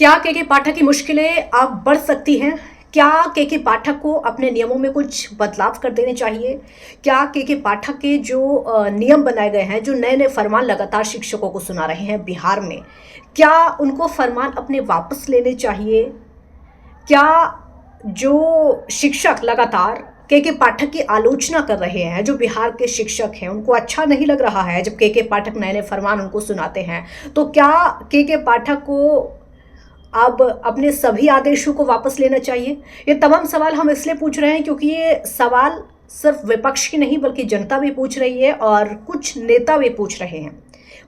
क्या केके पाठक की मुश्किलें अब बढ़ सकती हैं? क्या केके पाठक को अपने नियमों में कुछ बदलाव कर देने चाहिए? क्या केके पाठक के जो नियम बनाए गए हैं, जो नए-नए फरमान लगातार शिक्षकों को सुना रहे हैं बिहार में, क्या उनको फरमान अपने वापस लेने चाहिए? क्या जो शिक्षक लगातार केके पाठक की आलोचना कर रहे हैं, जो बिहार के शिक्षक हैं, उनको अच्छा नहीं लग रहा है जब केके पाठक नए-नए फरमान उनको सुनाते हैं, तो क्या केके पाठक को अब अपने सभी आदेशों को वापस लेना चाहिए? ये तमाम सवाल हम इसलिए पूछ रहे हैं क्योंकि ये सवाल सिर्फ विपक्ष की नहीं बल्कि जनता भी पूछ रही है और कुछ नेता भी पूछ रहे हैं।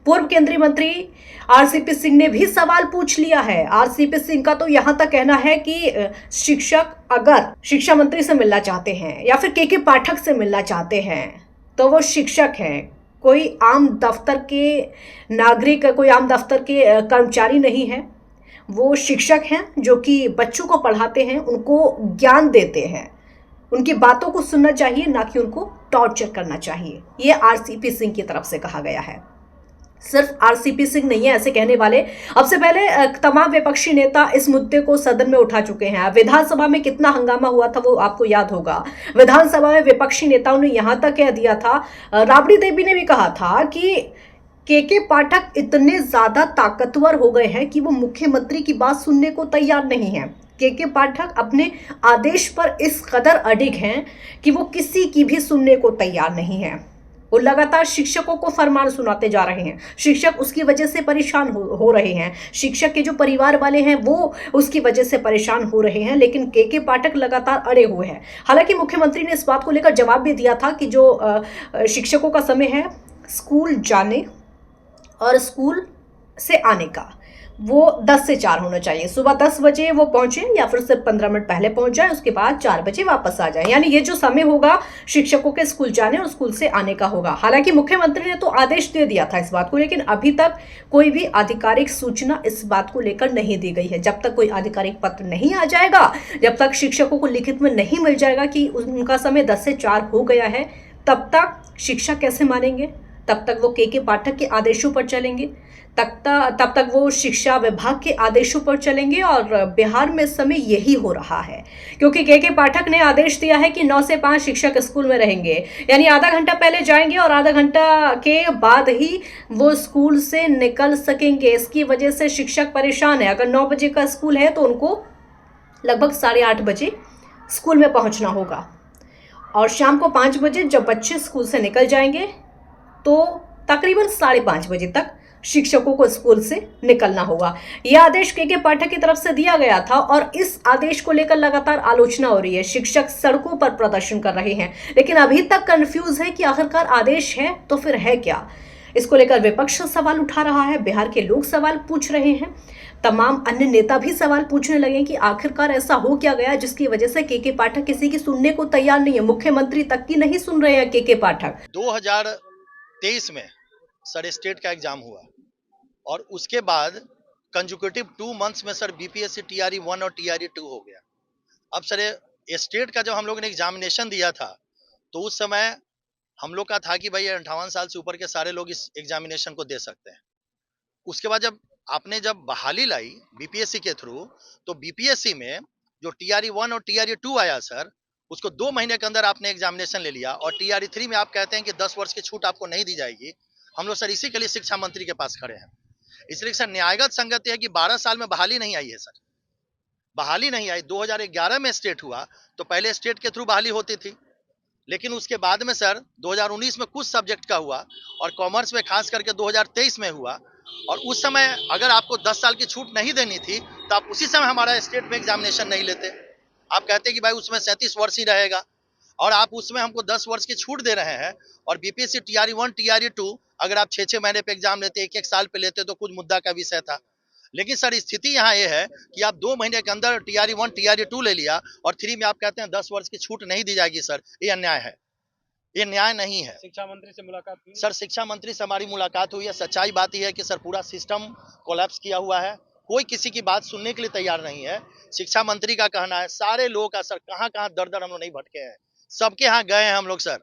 पूर्व केंद्रीय मंत्री आरसीपी सिंह ने भी सवाल पूछ लिया है। आरसीपी सिंह का तो यहां तक कहना है कि शिक्षक अगर शिक्षा मंत्री से मिलना चाहते हैं या फिर केके पाठक से मिलना चाहते हैं तो वो शिक्षक हैं, कोई आम दफ्तर के नागरिक, कोई आम दफ्तर के कर्मचारी नहीं है। वो शिक्षक हैं जो कि बच्चों को पढ़ाते हैं, उनको ज्ञान देते हैं। उनकी बातों को सुनना चाहिए, ना कि उनको टॉर्चर करना चाहिए। ये आरसीपी सिंह की तरफ से कहा गया है। सिर्फ आरसीपी सिंह नहीं है ऐसे कहने वाले। अब से पहले तमाम विपक्षी नेता इस मुद्दे को सदन में उठा चुके हैं। विधानसभा में कितना हंगामा हुआ था वो आपको याद होगा। विधानसभा में विपक्षी नेताओं ने यहां तक कह दिया था, राबड़ी देवी ने भी कहा था कि केके पाठक इतने ज्यादा ताकतवर हो गए हैं कि वो मुख्यमंत्री की बात सुनने को तैयार नहीं है। केके पाठक अपने आदेश पर इस कदर अडिग हैं कि वो किसी की भी सुनने को तैयार नहीं है। वो लगातार शिक्षकों को फरमान सुनाते जा रहे हैं। शिक्षक उसकी वजह से परेशान हो रहे हैं। शिक्षक के जो परिवार वाले हैं वो उसकी वजह से परेशान हो रहे हैं, लेकिन केके पाठक लगातार अड़े हुए हैं। हालांकि मुख्यमंत्री ने इस बात को लेकर जवाब भी दिया था कि जो शिक्षकों का समय है स्कूल जाने और स्कूल से आने का, वो 10 से 4 होना चाहिए। सुबह 10 बजे वो पहुंचे या फिर सिर्फ 15 मिनट पहले पहुंच जाए, उसके बाद 4 बजे वापस आ जाए। यानी ये जो समय होगा शिक्षकों के स्कूल जाने और स्कूल से आने का होगा। हालांकि मुख्यमंत्री ने तो आदेश दे दिया था इस बात को, लेकिन अभी तक कोई भी आधिकारिक सूचना इस बात को लेकर नहीं दी गई है। जब तक कोई आधिकारिक पत्र नहीं आ जाएगा, जब तक शिक्षकों को लिखित में नहीं मिल जाएगा कि उनका समय 10 से 4 हो गया है, तब तक शिक्षक कैसे मानेंगे? तब तक वो केके पाठक के आदेशों पर चलेंगे, तब तक वो शिक्षा विभाग के आदेशों पर चलेंगे। और बिहार में इस समय यही हो रहा है, क्योंकि केके पाठक ने आदेश दिया है कि 9 से 5 शिक्षक स्कूल में रहेंगे। यानी आधा घंटा पहले जाएंगे और आधा घंटा के बाद ही वो स्कूल से निकल सकेंगे। इसकी वजह से शिक्षक परेशान है। अगर 9 बजे का स्कूल है तो उनको लगभग 8:30 बजे स्कूल में पहुंचना होगा, और शाम को 5 बजे जब बच्चे स्कूल से निकल जाएंगे तो तकरीबन 5:30 बजे तक शिक्षकों को स्कूल से निकलना होगा। यह आदेश केके पाठक की तरफ से दिया गया था और इस आदेश को लेकर लगातार आलोचना हो रही है। शिक्षक सड़कों पर प्रदर्शन कर रहे हैं, लेकिन अभी तक कंफ्यूज है कि आखिरकार आदेश है तो फिर है क्या। इसको लेकर विपक्ष सवाल उठा रहा है, बिहार के लोग सवाल पूछ रहे हैं, तमाम अन्य नेता भी सवाल पूछने लगे कि आखिरकार ऐसा हो क्या गया जिसकी वजह से केके पाठक किसी की सुनने को तैयार नहीं है। मुख्यमंत्री तक की नहीं सुन रहे हैं केके पाठक। 2023 में सर स्टेट का एग्जाम हुआ और उसके बाद कंजुकेटिव 2 मंथ्स में सर बीपीएससी टीआरई 1 और टीआरई 2 हो गया। अब सर ये स्टेट का जब हम लोगों ने एग्जामिनेशन दिया था तो उस समय हम लोग का था कि भाई 58 साल से ऊपर के सारे लोग इस एग्जामिनेशन को दे सकते हैं। उसके बाद जब आपने जब बहाली लाई बीपीएससी के थ्रू, तो बीपीएससी में जो टीआरई 1 और टीआरई 2 आया सर, उसको 2 महीने के अंदर आपने एग्जामिनेशन ले लिया। और टीआरई 3 में आप कहते हैं कि 10 वर्ष की छूट आपको नहीं दी जाएगी। हम लोग सर इसी के लिए शिक्षा मंत्री के पास खड़े हैं। इसलिए सर न्यायगत संगति है कि 12 साल में बहाली नहीं आई है सर, बहाली नहीं आई। 2011 में स्टेट हुआ तो पहले स्टेट के थ्रू बहाली होती थी, लेकिन उसके बाद में सर 2019 में कुछ सब्जेक्ट का हुआ और कॉमर्स में खास करके 2023 में हुआ। और उस समय अगर आपको 10 साल की छूट नहीं देनी थी तो आप उसी समय हमारा स्टेट में एग्जामिनेशन नहीं लेते। आप कहते कि भाई उसमें 37 वर्ष ही रहेगा, और आप उसमें हमको 10 वर्ष की छूट दे रहे हैं। और बीपीएससी टीआरई 1 टीआरई 2 अगर आप 6-6 महीने पे एग्जाम लेते, 1-1 साल पे लेते तो कुछ मुद्दा का विषय था। लेकिन सर स्थिति यहाँ ये है कि आप 2 महीने के अंदर टीआरई 1 टीआरई 2 ले लिया और 3 में आप कहते हैं 10 वर्ष की छूट नहीं दी जाएगी। सर ये अन्याय है, ये न्याय नहीं है। शिक्षा मंत्री से मुलाकात हुई? सर शिक्षा मंत्री से हमारी मुलाकात हुई है। सच्चाई बात यह है कि सर पूरा सिस्टम कोलैप्स किया हुआ है, कोई किसी की बात सुनने के लिए तैयार नहीं है। शिक्षा मंत्री का कहना है, सारे लोग का सर कहाँ कहाँ दर दर हम लोग नहीं भटके हैं, सबके यहाँ गए हैं हम लोग सर।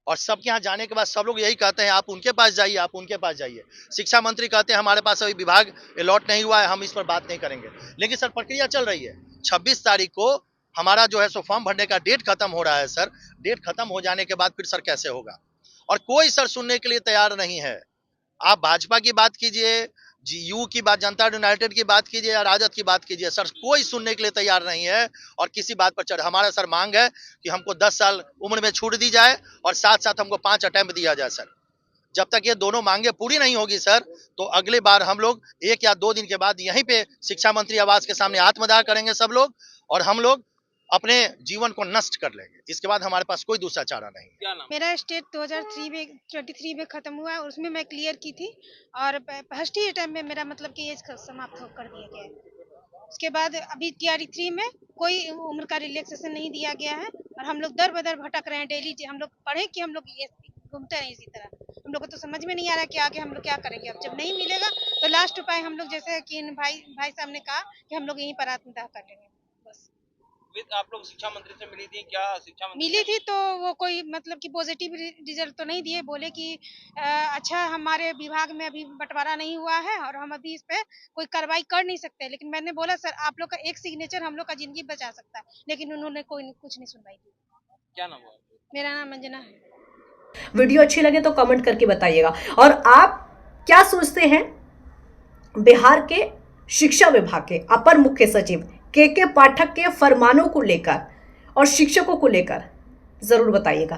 और सबके यहाँ जाने के बाद सब लोग यही कहते हैं आप उनके पास जाइए, आप उनके पास जाइए। शिक्षा मंत्री कहते हैं हमारे पास अभी विभाग अलॉट नहीं हुआ है, हम इस पर बात नहीं करेंगे। लेकिन सर प्रक्रिया चल रही है। 26 तारीख को हमारा जो है सो फॉर्म भरने का डेट खत्म हो रहा है सर। डेट खत्म हो जाने के बाद फिर सर कैसे होगा? और कोई सर सुनने के लिए तैयार नहीं है। आप भाजपा की बात कीजिए, जीयू की बात, जनता यूनाइटेड की बात कीजिए या राजद की बात कीजिए, सर कोई सुनने के लिए तैयार नहीं है। और किसी बात पर चढ़ हमारा सर मांग है कि हमको 10 साल उम्र में छूट दी जाए और साथ साथ हमको 5 अटेम्प्ट दिया जाए सर। जब तक ये दोनों मांगे पूरी नहीं होगी सर, तो अगली बार हम लोग 1 या 2 दिन के बाद यहीं पे शिक्षा मंत्री आवास के सामने आत्मदाह करेंगे सब लोग, और हम लोग अपने जीवन को नष्ट कर लेंगे। इसके बाद हमारे पास कोई दूसरा चारा नहीं। क्या नाम? मेरा स्टेट 2023 में खत्म हुआ है, उसमें मैं क्लियर की थी और फर्स्ट ही टाइम में मेरा मतलब कि एज समाप्त कर दिया गया है। उसके बाद अभी टीआरई 3 में कोई उम्र का रिलैक्सेशन नहीं दिया गया है और हम लोग दर बदर भटक रहे हैं। डेली हम लोग पढ़े कि हम लोग घूमते रहे इसी तरह। हम लोग को तो समझ में नहीं आ रहा कि आगे हम लोग क्या करेंगे। अब जब नहीं मिलेगा तो लास्ट उपाय हम लोग, जैसे कि भाई साहब ने कहा कि हम लोग यहीं पर आत्मदाह कर लेंगे बस। आप लोग शिक्षा मंत्री से मिली थी क्या? शिक्षा मंत्री मिली थी तो वो कोई मतलब कि पॉजिटिव रिजल्ट तो नहीं दिए। बोले कि अच्छा हमारे विभाग में अभी बंटवारा नहीं हुआ है और हम अभी इस पे कोई कार्रवाई कर नहीं सकते। लेकिन मैंने बोला सर आप लोग का एक सिग्नेचर हम लोग का जिंदगी बचा सकता है, लेकिन उन्होंने कुछ नहीं सुनवाई की। क्या नाम हुआ? मेरा नाम अंजना है। वीडियो अच्छी लगे तो कमेंट करके बताइएगा। और आप क्या सोचते हैं बिहार के शिक्षा विभाग के अपर मुख्य सचिव के पाठक के फरमानों को लेकर और शिक्षकों को लेकर, जरूर बताइएगा।